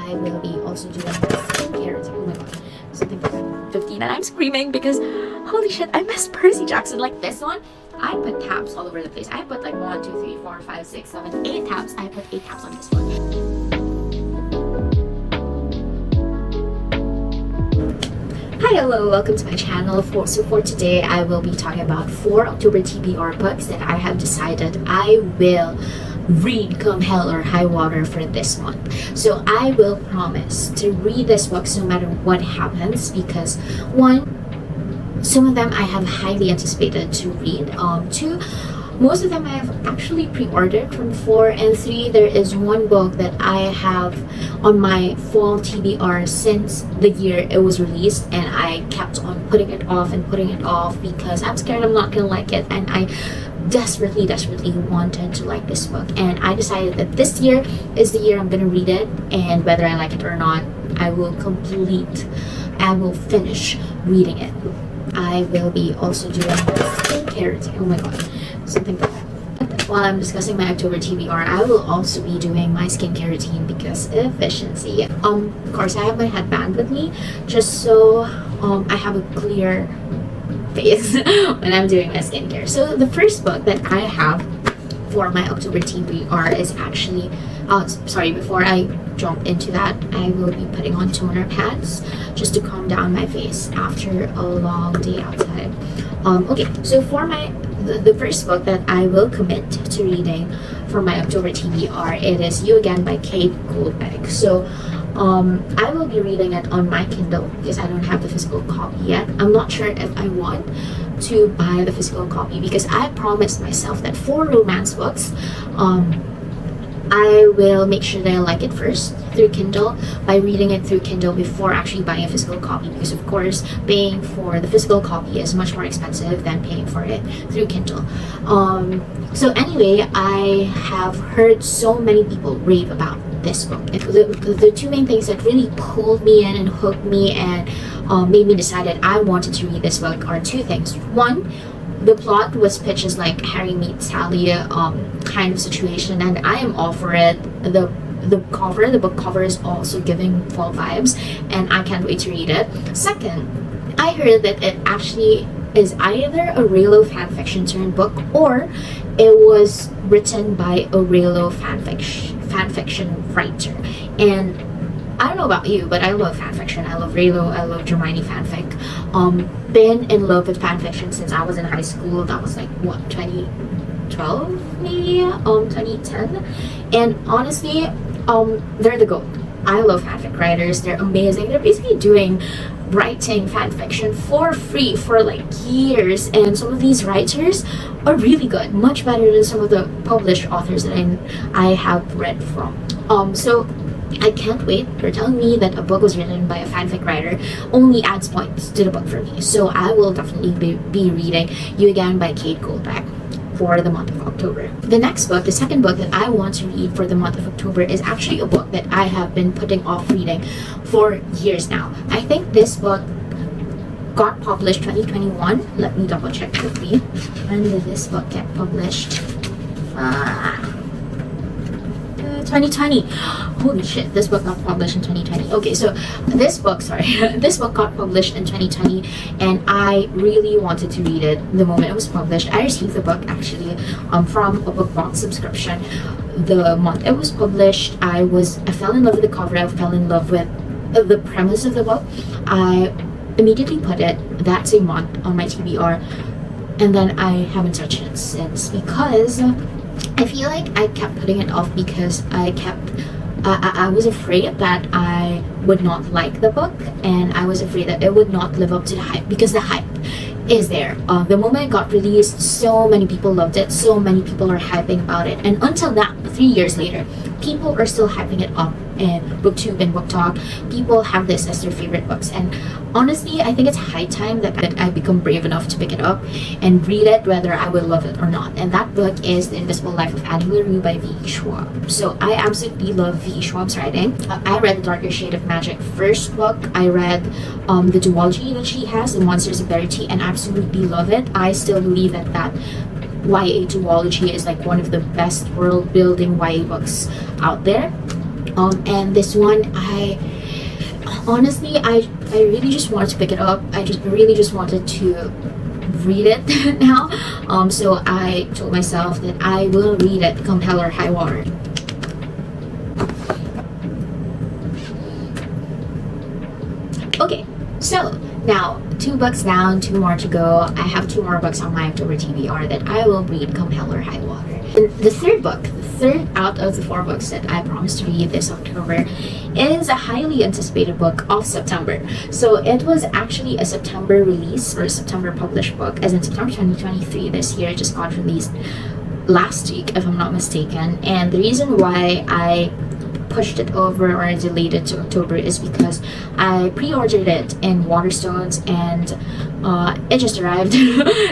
I will be also doing skincare routine. Oh my god, something for 15 and I'm screaming because holy shit, I missed Percy Jackson. Like this one, I put tabs all over the place. I put like 1, 2, 3, 4, 5, 6, 7, 8 tabs. I put 8 tabs on this one. Hi, hello, welcome to my channel. So for today, I will be talking about 4 October TBR books that I have decided I will read come hell or high water for this month. So I will promise to read this books no matter what happens, because one, some of them I have highly anticipated to read. Two, most of them I have actually pre-ordered from 4, and 3, there is one book that I have on my fall TBR since the year it was released, and I kept on putting it off because I'm scared I'm not gonna like it, and I desperately wanted to like this book, and I decided that this year is the year I'm gonna read it, and whether I like it or not, I will finish reading it. I will be also doing skincare routine. Oh my god, something like that. While I'm discussing my October TBR, I will also be doing my skincare routine because efficiency. Of course, I have my headband with me just so I have a clear face when I'm doing my skincare. So the first book that I have for my October TBR is actually before I jump into that, I will be putting on toner pads just to calm down my face after a long day outside. Okay, so for the first book that I will commit to reading for my October TBR, it is You Again by Kate Goldbeck. So I will be reading it on my Kindle because I don't have the physical copy yet. I'm not sure if I want to buy the physical copy because I promised myself that for romance books, I will make sure that I like it first through Kindle by reading it through Kindle before actually buying a physical copy, because of course paying for the physical copy is much more expensive than paying for it through Kindle. So anyway, I have heard so many people rave about this book. The two main things that really pulled me in and hooked me and made me decide that I wanted to read this book are two things. One, the plot was pitched as like Harry meets Sally kind of situation, and I am all for it. The book cover is also giving fall vibes, and I can't wait to read it. Second, I heard that it actually is either a Raylo fanfiction turned book, or it was written by a Raylo fanfiction writer. And I don't know about you, but I love fanfiction. I love Raylo, I love Hermione fanfic. Been in love with fanfiction since I was in high school. That was like what, 2012 maybe, 2010. And honestly, they're the GOAT. I love fanfic writers. They're amazing. They're basically writing fanfiction for free for like years, and some of these writers are really good, much better than some of the published authors that I have read from. So I can't wait. They're telling me that a book was written by a fanfic writer only adds points to the book for me. So I will definitely be reading You Again by Kate Goldbeck for the month of October. The next book, the second book that I want to read for the month of October, is actually a book that I have been putting off reading for years now. I think this book got published 2021. Let me double check quickly. When did this book get published? 2020. Holy shit, this book got published in 2020. Okay, so this book got published in 2020, and I really wanted to read it the moment it was published. I received the book actually from a book box subscription the month it was published. I fell in love with the cover. I fell in love with the premise of the book. I immediately put it that same month on my TBR, and then I haven't touched it since because I feel like I kept putting it off because I was afraid that I would not like the book, and I was afraid that it would not live up to the hype, because the hype is there. The moment it got released, so many people loved it, so many people are hyping about it, and until now, 3 years later, people are still hyping it up in booktube and book talk. People have this as their favorite books, and honestly, I think it's high time that I become brave enough to pick it up and read it, whether I will love it or not. And that book is The Invisible Life of Annie LaRue by V. Schwab. So I absolutely love V. Schwab's writing. I read The Darker Shade of Magic first book. I read the duology that she has, The Monsters of Verity, and absolutely love it. I still believe that YA duology is like one of the best world building YA books out there. And this one, I honestly, I really just wanted to pick it up. I just really just wanted to read it now. So I told myself that I will read it come hell or high water. Okay, so now 2 books down, 2 more to go. I have 2 more books on my October TBR that I will read come hell or high water. And the third out of the 4 books that I promised to read this October is a highly anticipated book of September. So it was actually a September release or a September published book, as in September 2023 this year. It just got released last week, if I'm not mistaken. And the reason why I pushed it over or delayed it to October is because I pre-ordered it in Waterstones and it just arrived.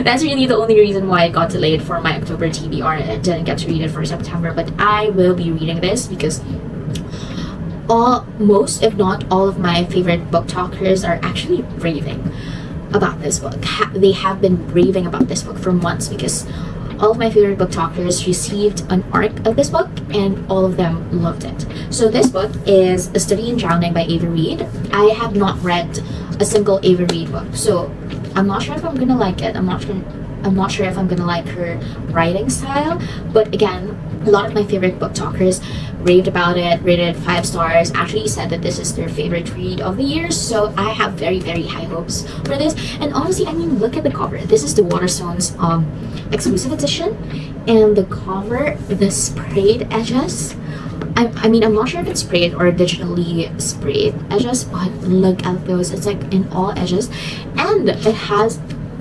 That's really the only reason why it got delayed for my October TBR. I didn't get to read it for September, but I will be reading this because most, if not all, of my favorite book talkers are actually raving about this book. They have been raving about this book for months because all of my favorite book talkers received an arc of this book and all of them loved it. So this book is A Study in Drowning by Ava Reid. I have not read a single Ava Reid book, so I'm not sure if I'm gonna like it. I'm not sure if I'm gonna like her writing style, but again, a lot of my favorite book talkers raved about it, rated 5 stars, actually said that this is their favorite read of the year. So I have very, very high hopes for this. And honestly, I mean, look at the cover. This is the Waterstones exclusive edition, and the cover, the sprayed edges, I mean, I'm not sure if it's sprayed or digitally sprayed edges, but look at those. It's like in all edges, and it has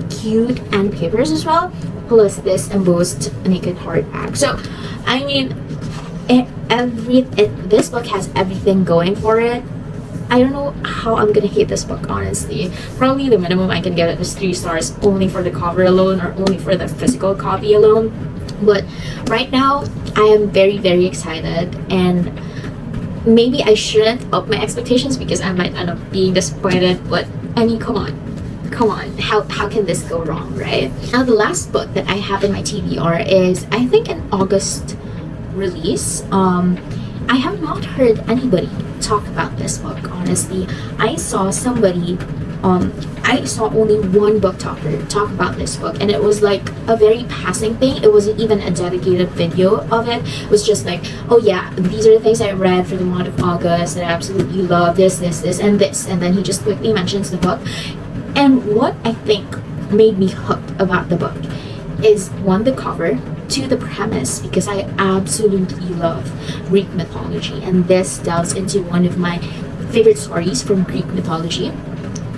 cute end papers as well, plus this embossed naked hardback. So I mean, this book has everything going for it. I don't know how I'm gonna hate this book, honestly. Probably the minimum I can give it is 3 stars, only for the cover alone or only for the physical copy alone. But right now, I am very, very excited, and maybe I shouldn't up my expectations because I might end up being disappointed. But I mean, come on, how can this go wrong, right? Now the last book that I have in my TBR is, I think, an August release. I have not heard anybody talk about this book, honestly. I saw only one book talker talk about this book, and it was like a very passing thing. It wasn't even a dedicated video of it. It was just like, oh yeah, these are the things I read for the month of August that I absolutely love, this, and this. And then he just quickly mentions the book. And what I think made me hooked about the book is, 1, the cover, 2, the premise, because I absolutely love Greek mythology, and this delves into one of my favorite stories from Greek mythology.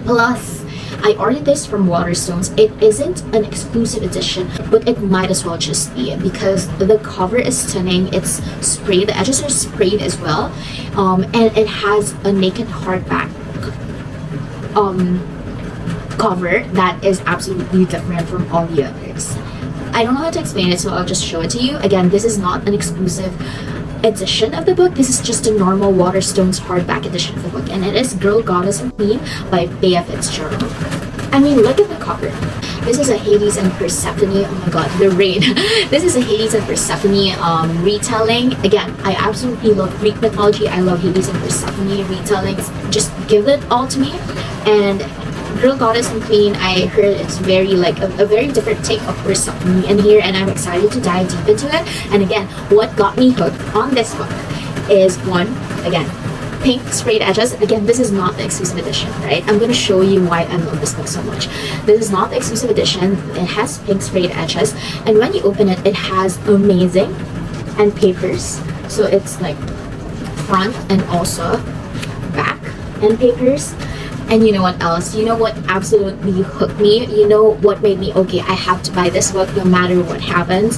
Plus, I ordered this from Waterstones. It isn't an exclusive edition, but it might as well just be, because the cover is stunning. It's sprayed, the edges are sprayed as well, and it has a naked hardback cover that is absolutely different from all the others. I don't know how to explain it, so I'll just show it to you. Again, this is not an exclusive edition of the book. This is just a normal Waterstones hardback edition of the book, and it is Girl, Goddess, and Queen by Bea Fitzgerald. I mean, look at the cover. This is a Hades and Persephone. Oh my god, the rain. This is a Hades and Persephone retelling. Again, I absolutely love Greek mythology. I love Hades and Persephone retellings. Just give it all to me. And Girl, Goddess, and Queen, I heard it's very like a very different take of Persephone in here, and I'm excited to dive deep into it. And again, what got me hooked on this book is, 1, again, pink sprayed edges. Again, this is not the exclusive edition, right? I'm going to show you why I love this book so much. This is not the exclusive edition. It has pink sprayed edges, and when you open it, it has amazing end papers. So it's like front and also back end papers. And you know what else? You know what absolutely hooked me? You know what made me, okay, I have to buy this book no matter what happens?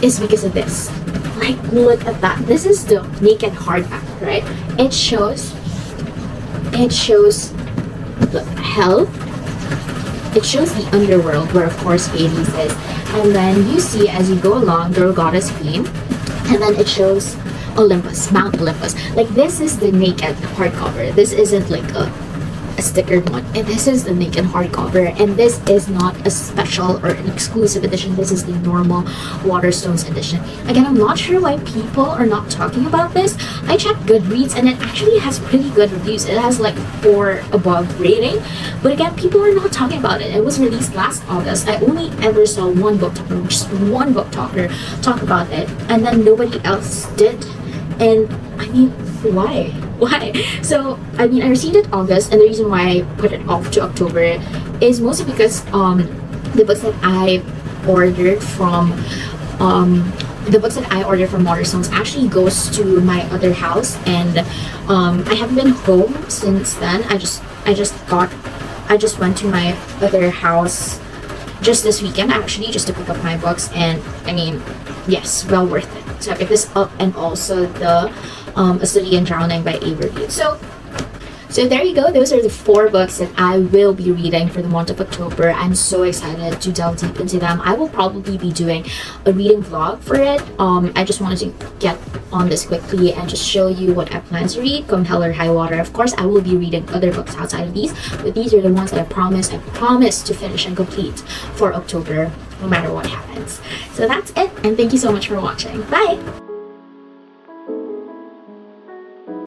Is because of this. Like, look at that. This is the naked hardback, right? It shows the hell. It shows the underworld, where of course Hades is. And then you see, as you go along, Girl, Goddess, Queen. And then it shows Olympus, Mount Olympus. Like, this is the naked hardcover. This isn't like a a stickered one, and this is the naked hardcover, and this is not a special or an exclusive edition. This is the normal Waterstones edition. Again, I'm not sure why people are not talking about this. I checked Goodreads and it actually has pretty good reviews. It has like 4 above rating, but again, people are not talking about it. It was released last August. I only ever saw one booktoker, just one booktoker, talk about it, and then nobody else did. And I mean, why? Why? So I mean, I received it August, and the reason why I put it off to October is mostly because the books that I ordered from Waterstones actually goes to my other house, and I haven't been home since then. I just went to my other house just this weekend actually, just to pick up my books, and I mean, yes, well worth it. So I picked this up, and also the A Study in Drowning by Avery. So there you go. Those are the 4 books that I will be reading for the month of October. I'm so excited to delve deep into them. I will probably be doing a reading vlog for it. I just wanted to get on this quickly and just show you what I plan to read come hell or high water. Of course, I will be reading other books outside of these, but these are the ones that I promise to finish and complete for October, no matter what happens. So that's it, and thank you so much for watching. Bye!